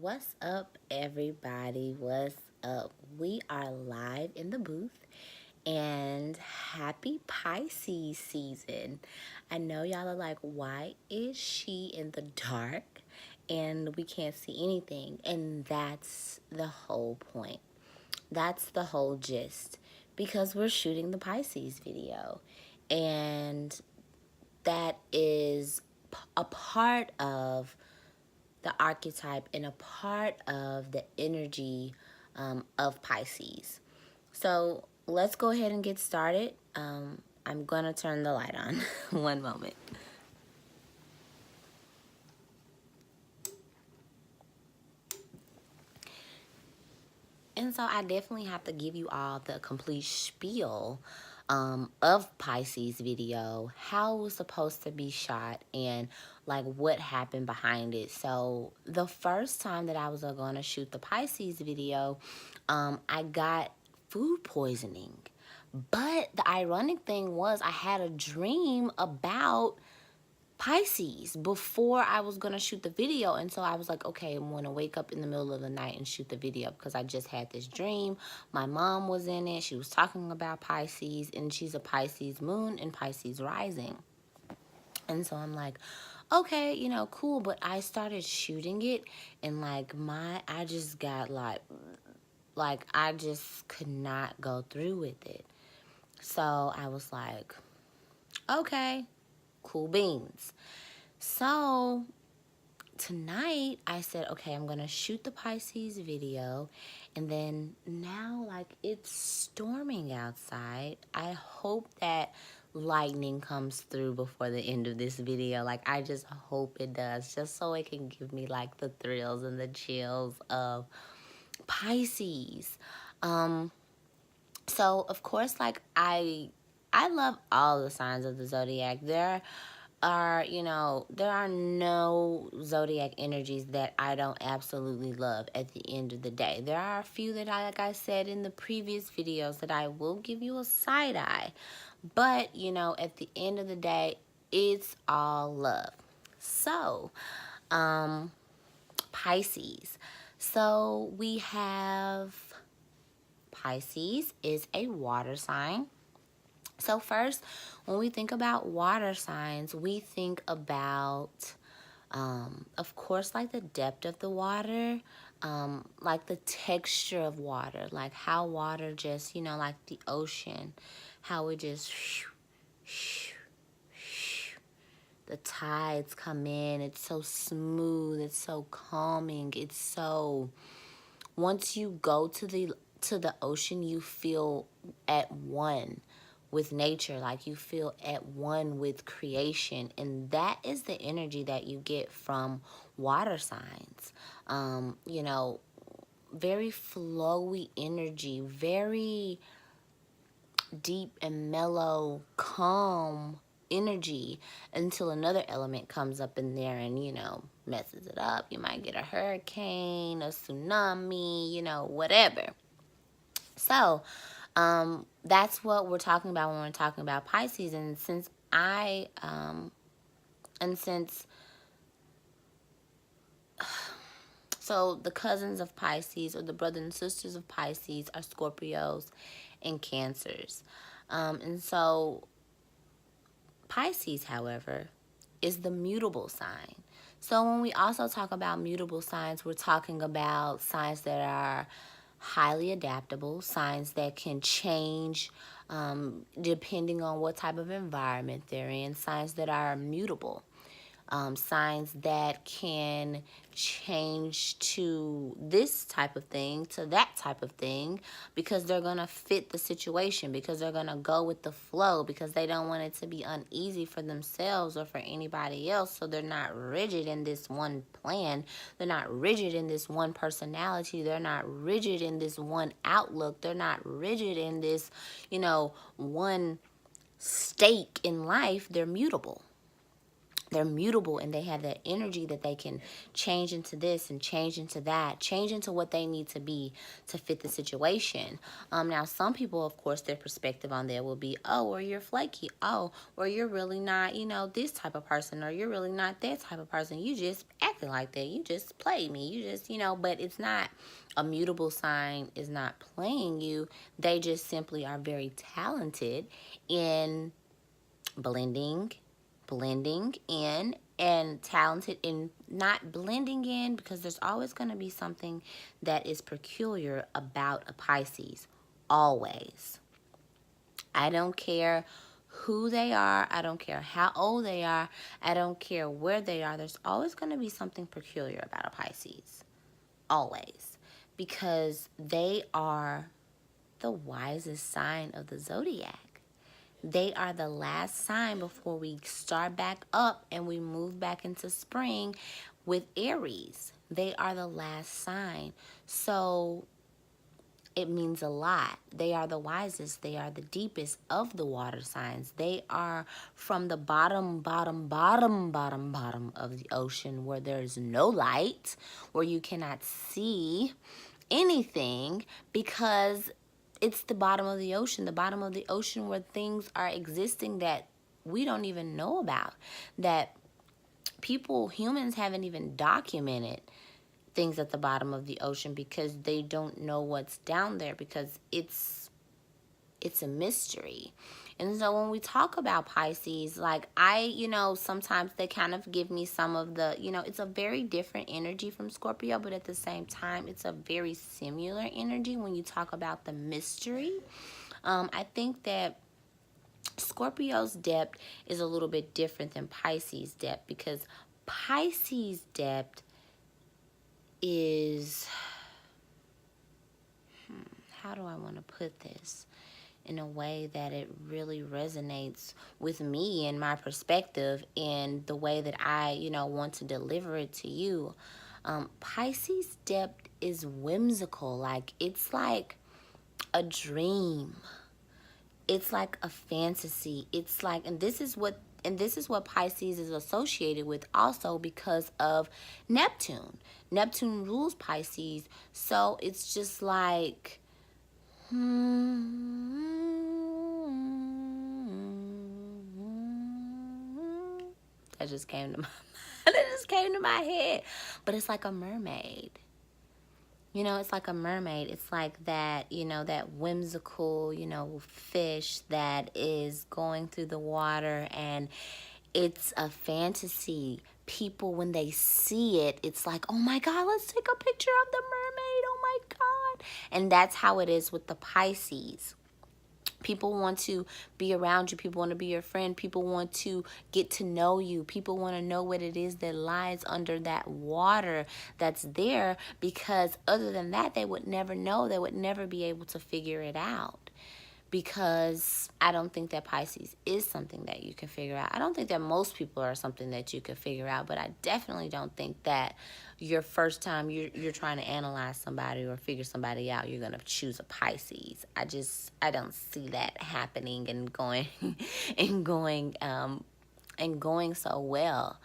What's up, everybody? What's up? We are live in the booth, and happy Pisces season. I know y'all are like, why is she in the dark and we can't see anything? And that's the whole point. That's the whole gist. Because we're shooting the Pisces video, and that is a part of the archetype and a part of the energy of Pisces. So let's go ahead and get started. I'm gonna turn the light on. One moment. And so I definitely have to give you all the complete spiel of Pisces video, how it was supposed to be shot, and like what happened behind it. So the first time that I was going to shoot the Pisces video, I got food poisoning. But the ironic thing was I had a dream about Pisces before I was gonna shoot the video, and so I was like, okay, I'm gonna wake up in the middle of the night and shoot the video because I just had this dream. My mom was in it. She was talking about Pisces, and she's a Pisces moon and Pisces rising. And so I'm like, okay, you know, cool. But I started shooting it, and like I just got like I just could not go through with it. So I was like, okay, cool beans. So tonight I said, okay, I'm gonna shoot the Pisces video, and then now like it's storming outside. I hope that lightning comes through before the end of this video. Like I just hope it does, just so it can give me like the thrills and the chills of Pisces. So of course, like I love all the signs of the zodiac. There are no zodiac energies that I don't absolutely love at the end of the day. There are a few that like I said in the previous videos, that I will give you a side eye. But, at the end of the day, it's all love. So, Pisces. So we have Pisces is a water sign. So first, when we think about water signs, we think about, of course, like the depth of the water, like the texture of water, like how water just, like the ocean, how it just, the tides come in. It's so smooth. It's so calming. It's so, once you go to the ocean, you feel at one with nature, like you feel at one with creation, and that is the energy that you get from water signs. Very flowy energy, very deep and mellow, calm energy, until another element comes up in there and messes it up. You might get a hurricane, a tsunami, whatever. So that's what we're talking about when we're talking about Pisces. And since so the cousins of Pisces, or the brothers and sisters of Pisces, are Scorpios and Cancers. And so Pisces, however, is the mutable sign. So when we also talk about mutable signs, we're talking about signs that are highly adaptable, signs that can change depending on what type of environment they're in, signs that are mutable. Signs that can change to this type of thing, to that type of thing, because they're going to fit the situation, because they're going to go with the flow, because they don't want it to be uneasy for themselves or for anybody else. So they're not rigid in this one plan. They're not rigid in this one personality. They're not rigid in this one outlook. They're not rigid in this, one stake in life. They're mutable. they're mutable, and they have that energy that they can change into this and change into that, change into what they need to be to fit the situation. Now, some people, of course, their perspective on that will be, oh, or you're flaky. Oh, or you're really not, this type of person, or you're really not that type of person. You just acting like that. You just play me. You just, but it's not. A mutable sign is not playing you. They just simply are very talented in blending in, and talented in not blending in, because there's always going to be something that is peculiar about a Pisces. Always. I don't care who they are. I don't care how old they are. I don't care where they are. There's always going to be something peculiar about a Pisces. Always. Because they are the wisest sign of the zodiac. They are the last sign before we start back up and we move back into spring with Aries. They are the last sign. So it means a lot. They are the wisest. They are the deepest of the water signs. They are from the bottom of the ocean, where there's no light, where you cannot see anything, because it's the bottom of the ocean where things are existing that we don't even know about, that humans haven't even documented things at the bottom of the ocean, because they don't know what's down there, because it's a mystery. And so when we talk about Pisces, like sometimes they kind of give me some of the, it's a very different energy from Scorpio, but at the same time, it's a very similar energy when you talk about the mystery. I think that Scorpio's depth is a little bit different than Pisces' depth, because Pisces' depth is, how do I want to put this in a way that it really resonates with me and my perspective and the way that I, want to deliver it to you. Pisces' depth is whimsical. Like, it's like a dream. It's like a fantasy. It's like, and this is what Pisces is associated with also, because of Neptune. Neptune rules Pisces. So it's just like, that just came to my head. But it's like a mermaid. It's like a mermaid. It's like that, that whimsical, fish that is going through the water, and it's a fantasy. People, when they see it, it's like, oh my God, let's take a picture of the mermaid. Oh my God. And that's how it is with the Pisces. People want to be around you. People want to be your friend. People want to get to know you. People want to know what it is that lies under that water that's there, because other than that, they would never know. They would never be able to figure it out, because I don't think that Pisces is something that you can figure out. I don't think that most people are something that you can figure out, but I definitely don't think that your first time you're trying to analyze somebody or figure somebody out, you're going to choose a Pisces. I don't see that happening and going and going so well.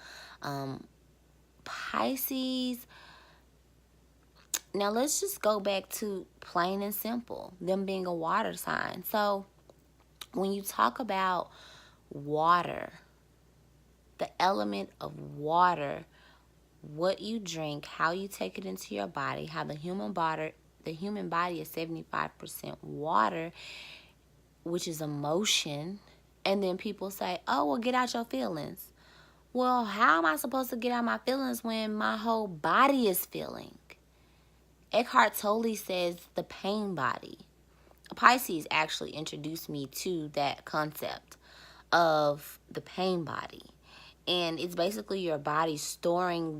Pisces. Now let's just go back to plain and simple, them being a water sign. So when you talk about water, the element of water, what you drink, how you take it into your body, how the human body is 75% water, which is emotion. And then people say, oh, well, get out your feelings. Well, how am I supposed to get out my feelings when my whole body is feeling? Eckhart Tolle says the pain body. Pisces actually introduced me to that concept of the pain body. And it's basically your body storing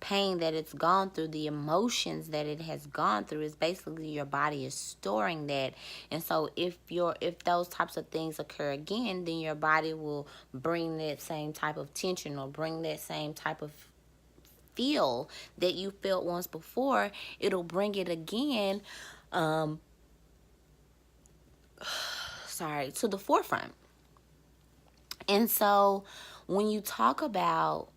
pain that it's gone through, the emotions that it has gone through. Is basically your body is storing that. And so if those types of things occur again, then your body will bring that same type of tension, or bring that same type of feel that you felt once before. It'll bring it again, to the forefront. And so When you talk about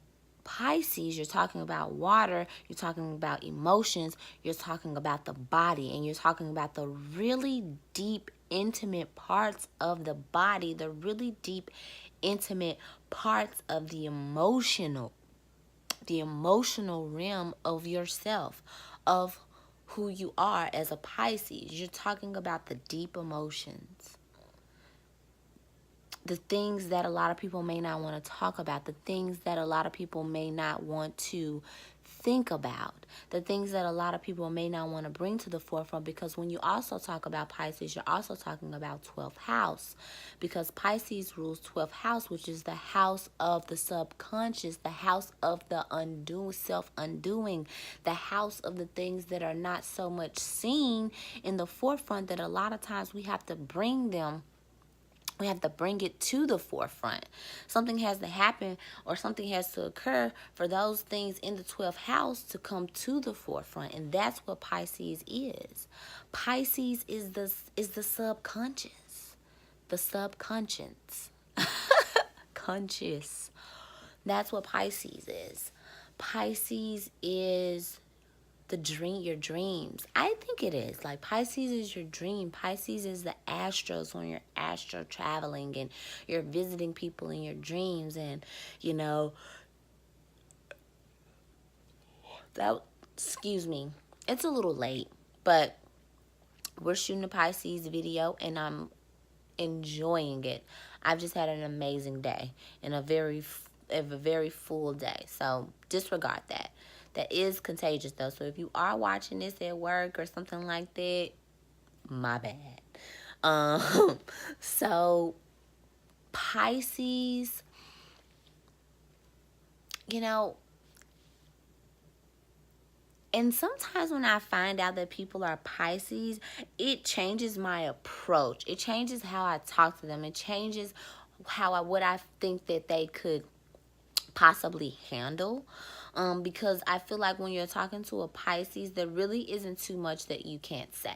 Pisces, you're talking about water, you're talking about emotions, you're talking about the body, and you're talking about the really deep, intimate parts of the body, the really deep, intimate parts of the emotional realm of yourself, of who you are as a Pisces. You're talking about the deep emotions, the things that a lot of people may not want to talk about, the things that a lot of people may not want to think about, the things that a lot of people may not want to bring to the forefront. Because when you also talk about Pisces, you're also talking about 12th house, because Pisces rules 12th house, which is the house of the subconscious, the house of the self-undoing, the house of the things that are not so much seen in the forefront, that a lot of times we have to bring it to the forefront. Something has to happen, or something has to occur for those things in the 12th house to come to the forefront. And that's what Pisces is. Pisces is the subconscious. The subconscious. Conscious. That's what Pisces is. Pisces is your dreams. I think it is. Like, Pisces is your dream. Pisces is the astros, when you're astro traveling and you're visiting people in your dreams. And, you know, excuse me, it's a little late, but we're shooting a Pisces video and I'm enjoying it. I've just had an amazing day and a very full day. So disregard that. That is contagious though. So if you are watching this at work or something like that, my bad. So Pisces, you know, and sometimes when I find out that people are Pisces, it changes my approach. It changes how I talk to them. It changes what I think that they could possibly handle. Because I feel like when you're talking to a Pisces, there really isn't too much that you can't say.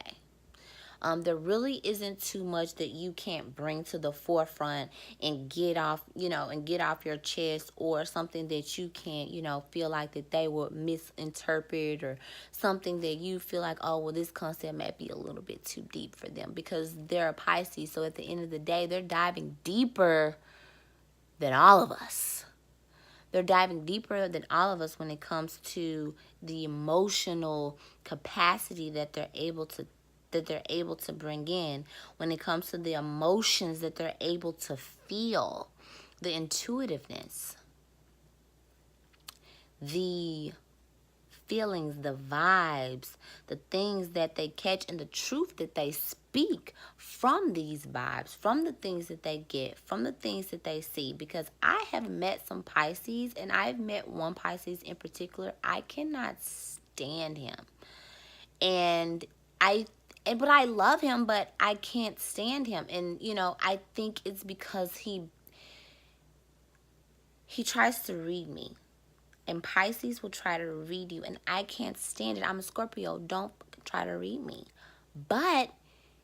There really isn't too much that you can't bring to the forefront and get off your chest, or something that you can't, feel like that they would misinterpret, or something that you feel like, oh, well, this concept might be a little bit too deep for them, because they're a Pisces. So at the end of the day, they're diving deeper than all of us. They're diving deeper than all of us when it comes to the emotional capacity that they're able to bring in, when it comes to the emotions that they're able to feel, the intuitiveness, the feelings, the vibes, the things that they catch, and the truth that they speak from these vibes, from the things that they get, from the things that they see. Because I have met some Pisces, and I've met one Pisces in particular. I cannot stand him. But I love him, but I can't stand him. And, I think it's because he tries to read me. And Pisces will try to read you, and I can't stand it. I'm a Scorpio. Don't try to read me. But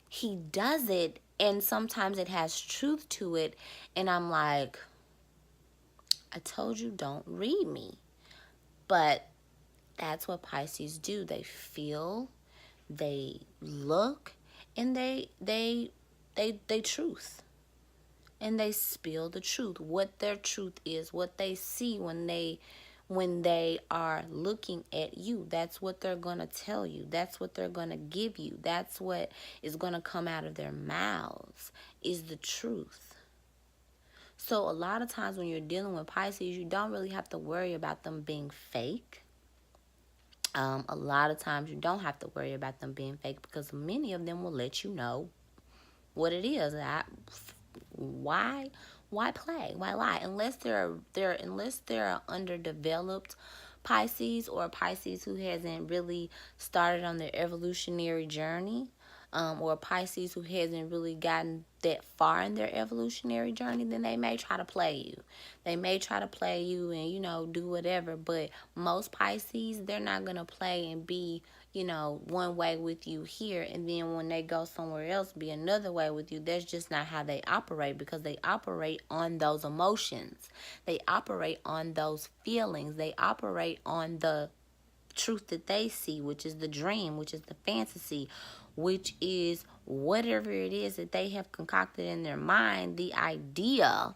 he does it, and sometimes it has truth to it, and I'm like, I told you, don't read me. But that's what Pisces do. They feel, they look, and they truth. And they spill the truth, what their truth is, what they see when they are looking at you. That's what they're going to tell you. That's what they're going to give you. That's what is going to come out of their mouths, is the truth. So a lot of times when you're dealing with Pisces, you don't really have to worry about them being fake. A lot of times you don't have to worry about them being fake, because many of them will let you know what it is. Why play? Why lie? Unless they're underdeveloped Pisces, or a Pisces who hasn't really started on their evolutionary journey, or a Pisces who hasn't really gotten that far in their evolutionary journey, then they may try to play you. They may try to play you and, do whatever. But most Pisces, they're not going to play and be, you know, one way with you here, and then when they go somewhere else, be another way with you. That's just not how they operate, because they operate on those emotions. They operate on those feelings. They operate on the truth that they see, which is the dream, which is the fantasy, which is whatever it is that they have concocted in their mind, the idea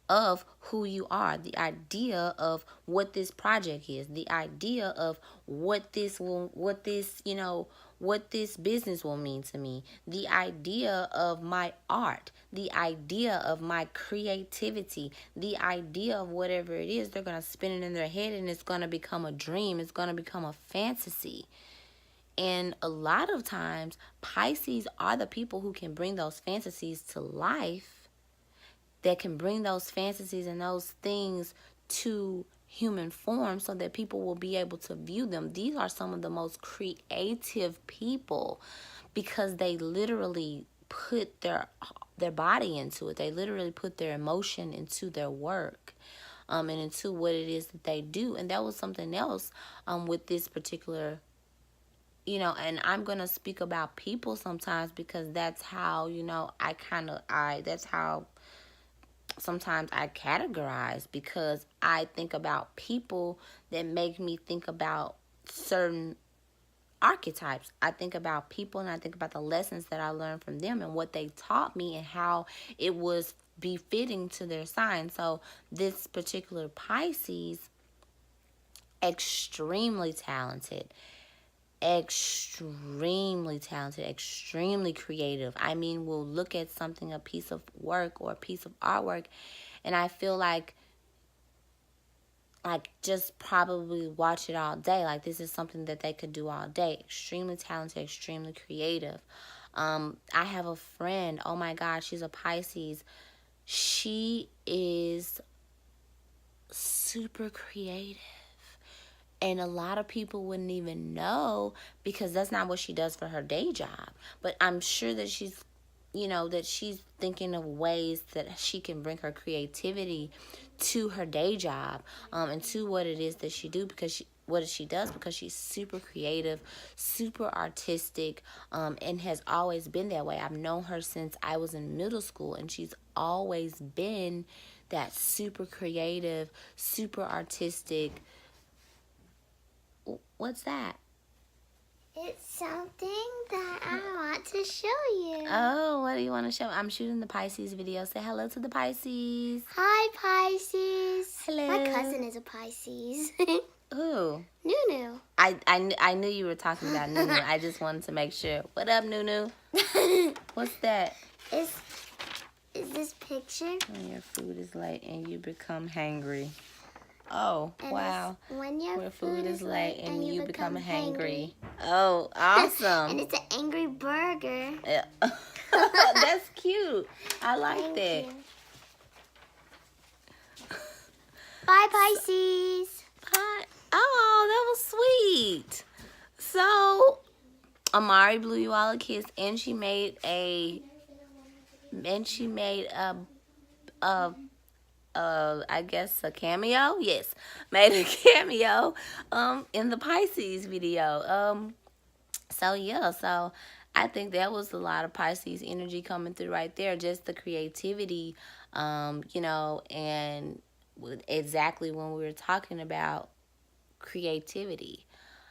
of who you are, the idea of what this project is, the idea of what this business will mean to me, the idea of my art, the idea of my creativity, the idea of whatever it is. They're going to spin it in their head, and it's going to become a dream. It's going to become a fantasy. And a lot of times, Pisces are the people who can bring those fantasies to life, that can bring those fantasies and those things to human form so that people will be able to view them. These are some of the most creative people, because they literally put their body into it. They literally put their emotion into their work, and into what it is that they do. And that was something else with this particular, and I'm going to speak about people sometimes, because that's how, that's how sometimes I categorize, because I think about people that make me think about certain archetypes. I think about people, and I think about the lessons that I learned from them and what they taught me and how it was befitting to their sign. So this particular Pisces, extremely talented, extremely creative. I mean, we'll look at something, a piece of work or a piece of artwork, and I feel like just probably watch it all day. Like, this is something that they could do all day. Extremely talented, extremely creative. I have a friend, oh my gosh, she's a Pisces. She is super creative. And a lot of people wouldn't even know, because that's not what she does for her day job. But I'm sure that she's thinking of ways that she can bring her creativity to her day job, and to what it is that she do, because she does, because she's super creative, super artistic, and has always been that way. I've known her since I was in middle school, and she's always been that super creative, super artistic. What's that? It's something that I want to show you. Oh, what do you want to show? I'm shooting the Pisces video. Say hello to the Pisces. Hi, Pisces. Hello. My cousin is a Pisces. Who? Nunu. I knew you were talking about Nunu. I just wanted to make sure. What up, Nunu? What's that? Is this picture? When your food is late and you become hangry. Oh, and wow. When your food is late and you become hangry. Oh, awesome. And it's an angry burger. Yeah. That's cute. I like Thank that. You. Bye, Pisces. Bye. Oh, that was sweet. So, Amari blew you all a kiss, and she made I guess a cameo. Yes, made a cameo in the Pisces video. So yeah, so I think that was a lot of Pisces energy coming through right there. Just the creativity, and exactly when we were talking about creativity,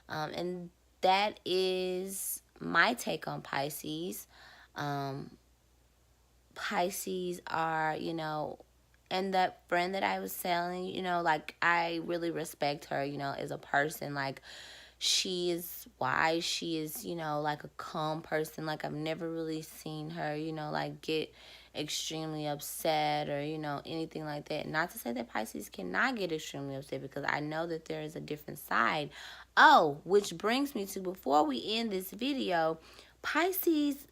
and that is my take on Pisces. Pisces are, and that friend that I was telling, I really respect her, as a person. Like, she is wise. She is, like a calm person. Like, I've never really seen her, get extremely upset or, anything like that. Not to say that Pisces cannot get extremely upset, because I know that there is a different side. Oh, which brings me to, before we end this video, Pisces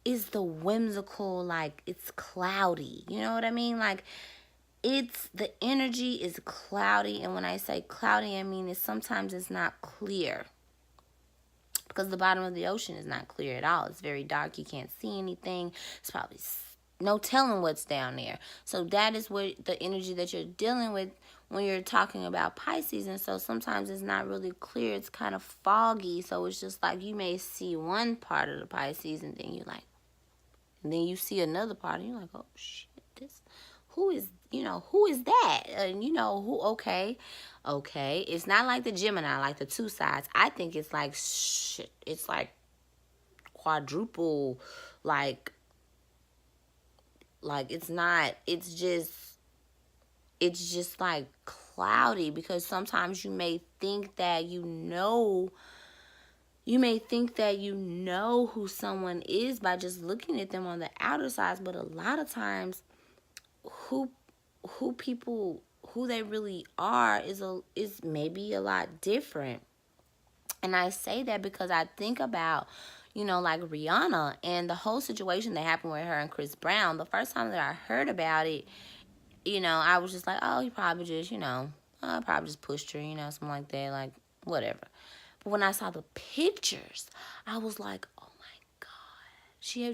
is the whimsical, like, it's cloudy. You know what I mean? Like, the energy is cloudy. And when I say cloudy, I mean sometimes it's not clear, because the bottom of the ocean is not clear at all. It's very dark. You can't see anything. It's probably no telling what's down there. So that is what the energy that you're dealing with when you're talking about Pisces. And so sometimes it's not really clear. It's kind of foggy. So it's just like you may see one part of the Pisces and then you're like, and then you see another part and you're like, oh shit, this, who is, who is that? And who, okay. It's not like the Gemini, like the two sides. I think it's like shit. It's like quadruple, like it's not, it's just like cloudy, because sometimes you may think that who someone is by just looking at them on the outer sides, but a lot of times who they really are is maybe a lot different. And I say that because I think about, like Rihanna and the whole situation that happened with her and Chris Brown. The first time that I heard about it, I was just like, oh, he probably just, probably just pushed her, something like that, like, whatever. But when I saw the pictures, I was like, oh my God, he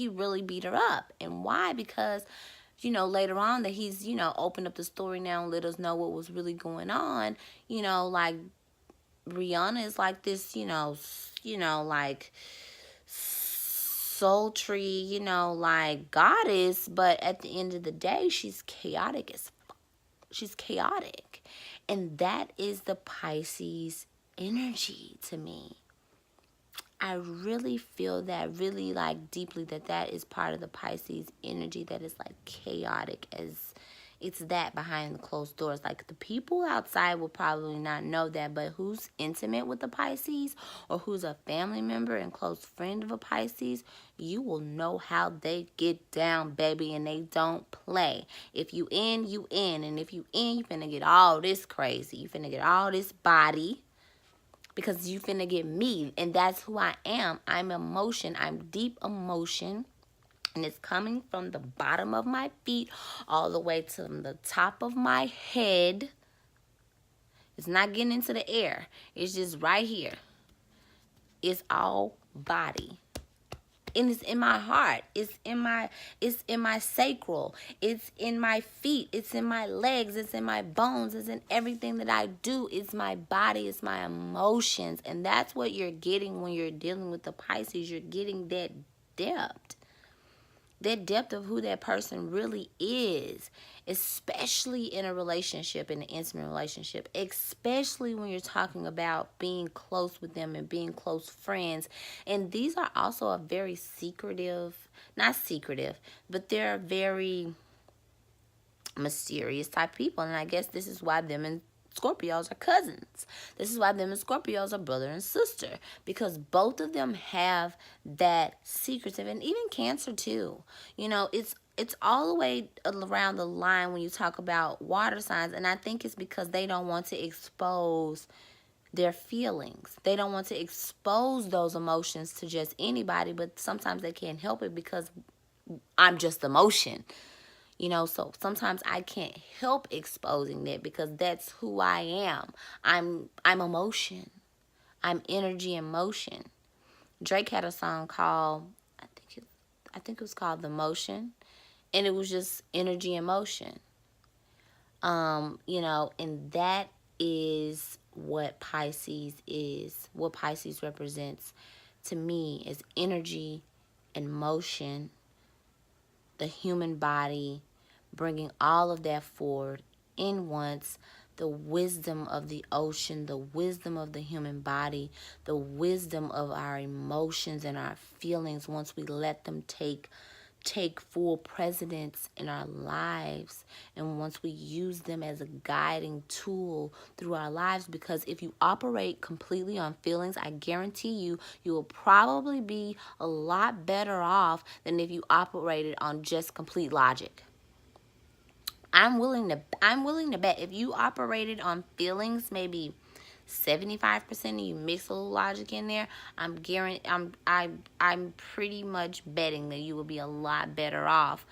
really beat her up. And why? Because, later on that he's, opened up the story now and let us know what was really going on, like, Rihanna is like this, like sultry, like goddess, but at the end of the day, she's chaotic. And that is the Pisces energy to me. I really feel that really like deeply that is part of the Pisces energy that is like chaotic, as it's that behind the closed doors. Like the people outside will probably not know that, but who's intimate with the Pisces or who's a family member and close friend of a Pisces, you will know how they get down, baby, and they don't play. If you in, you in. And if you in, you finna get all this crazy. You finna get all this body. Because you finna get me, and that's who I am. I'm emotion. I'm deep emotion, and it's coming from the bottom of my feet all the way to the top of my head. It's not getting into the air. It's just right here. It's all body. And it's in my heart. It's in my sacral. It's in my feet. It's in my legs. It's in my bones. It's in everything that I do. It's my body. It's my emotions. And that's what you're getting when you're dealing with the Pisces. You're getting that depth. That depth of who that person really is, especially in a relationship, in an intimate relationship, especially when you're talking about being close with them and being close friends. And these are also a very not secretive, but they're very mysterious type people. And I guess this is why them and Scorpios are cousins. This is why them and Scorpios are brother and sister, because both of them have that secretive, and even Cancer too. It's all the way around the line when you talk about water signs, and I think it's because they don't want to expose their feelings. They don't want to expose those emotions to just anybody, but sometimes they can't help it because I'm just emotion. So sometimes I can't help exposing that because that's who I am. I'm emotion. I'm energy and motion. Drake had a song called, I think it was called The Motion, and it was just energy and motion. And that is what Pisces is. What Pisces represents to me is energy and motion, the human body, bringing all of that forward in once, the wisdom of the ocean, the wisdom of the human body, the wisdom of our emotions and our feelings once we let them take full precedence in our lives, and once we use them as a guiding tool through our lives. Because if you operate completely on feelings, I guarantee you will probably be a lot better off than if you operated on just complete logic. I'm willing to bet if you operated on feelings, maybe 75% and you mix a little logic in there, I'm pretty much betting that you will be a lot better off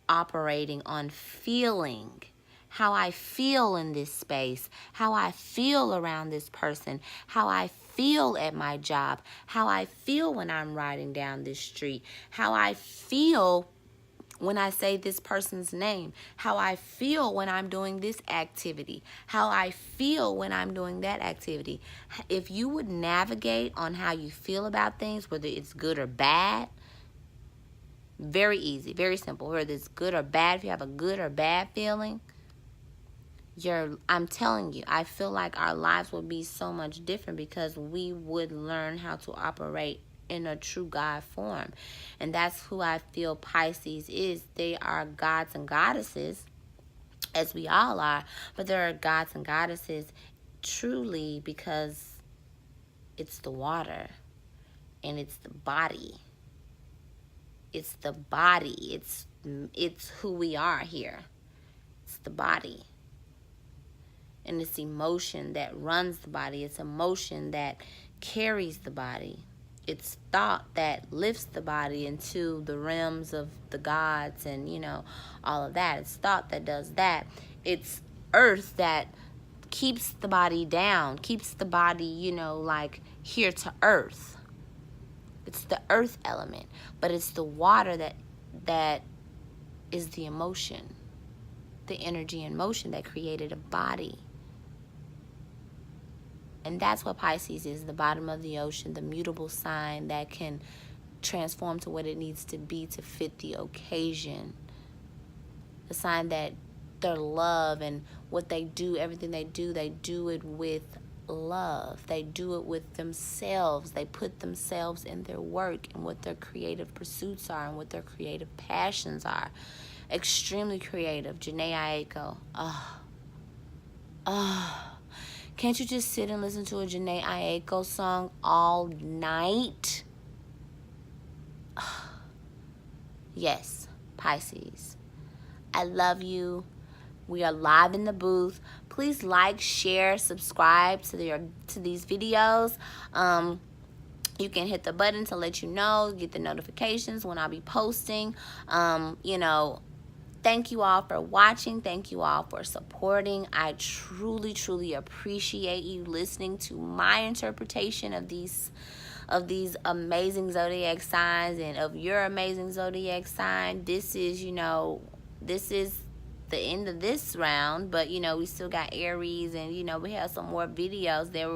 operating on feeling. How I feel in this space, how I feel around this person, how I feel at my job, how I feel when I'm riding down this street, how I feel when I say this person's name, how I feel when I'm doing this activity, how I feel when I'm doing that activity. If you would navigate on how you feel about things, whether it's good or bad, very easy, very simple, whether it's good or bad, if you have a good or bad feeling, I'm telling you, I feel like our lives would be so much different because we would learn how to operate in a true God form. And that's who I feel Pisces is. They are gods and goddesses, as we all are, but there are gods and goddesses truly because it's the water and it's the body. It's the body. It's who we are here. It's the body. And it's emotion that runs the body. It's emotion that carries the body. It's thought that lifts the body into the realms of the gods and, all of that. It's thought that does that. It's earth that keeps the body down, keeps the body, like here to earth. It's the earth element. But it's the water that is the emotion, the energy and motion that created a body. And that's what Pisces is, the bottom of the ocean, the mutable sign that can transform to what it needs to be to fit the occasion. The sign that their love and what they do, everything they do it with love. They do it with themselves. They put themselves in their work and what their creative pursuits are and what their creative passions are. Extremely creative. Janae Aiko. Can't you just sit and listen to a Janae Aiko song all night? Yes, Pisces. I love you. We are live in the booth. Please like, share, subscribe to these videos. You can hit the button to let you know, get the notifications when I'll be posting. Thank you all for watching. Thank you all for supporting. I truly, truly appreciate you listening to my interpretation of these amazing zodiac signs and of your amazing zodiac sign. This is the end of this round, but we still got Aries and we have some more videos that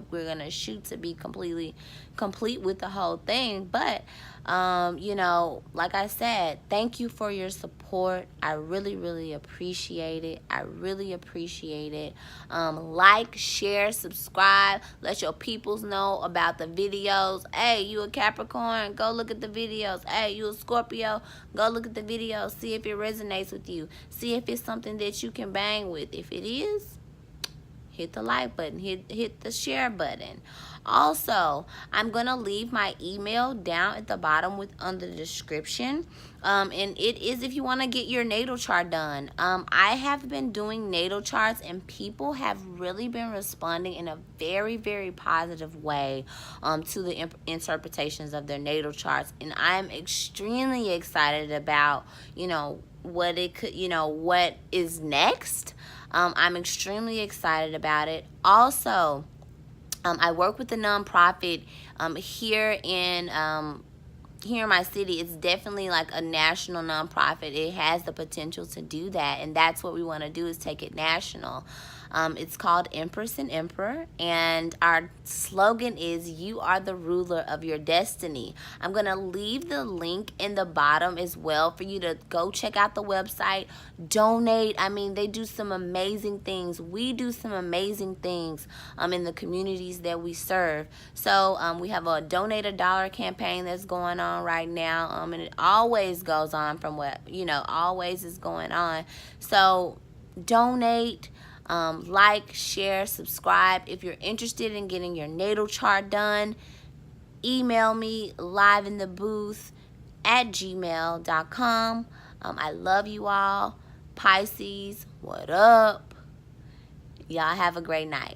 we're gonna shoot to be complete with the whole thing. But like I said, thank you for your support. I really, really appreciate it. Like, share, subscribe, let your peoples know about the videos. Hey, you a Capricorn, go look at the videos. Hey, you a Scorpio, go look at the videos, see if it resonates with you, see if it's something that you can bang with. If it is, hit the like button, hit the share button. Also, I'm gonna leave my email down at the bottom under the description, and it is if you want to get your natal chart done. I have been doing natal charts and people have really been responding in a very, very positive way to the interpretations of their natal charts, and I'm extremely excited about what it could what is next. I'm extremely excited about it. Also, I work with a nonprofit here in my city. It's definitely like a national nonprofit. It has the potential to do that, and that's what we want to do, is take it national. It's called Empress and Emperor, and our slogan is, you are the ruler of your destiny. I'm going to leave the link in the bottom as well for you to go check out the website, donate. I mean, they do some amazing things. We do some amazing things in the communities that we serve. So we have a Donate a Dollar campaign that's going on right now, and it always goes on from what, always is going on. So donate. Like, share, subscribe. If you're interested in getting your natal chart done, email me LiveInTheBoothe@gmail.com. I love you all. Pisces, what up? Y'all have a great night.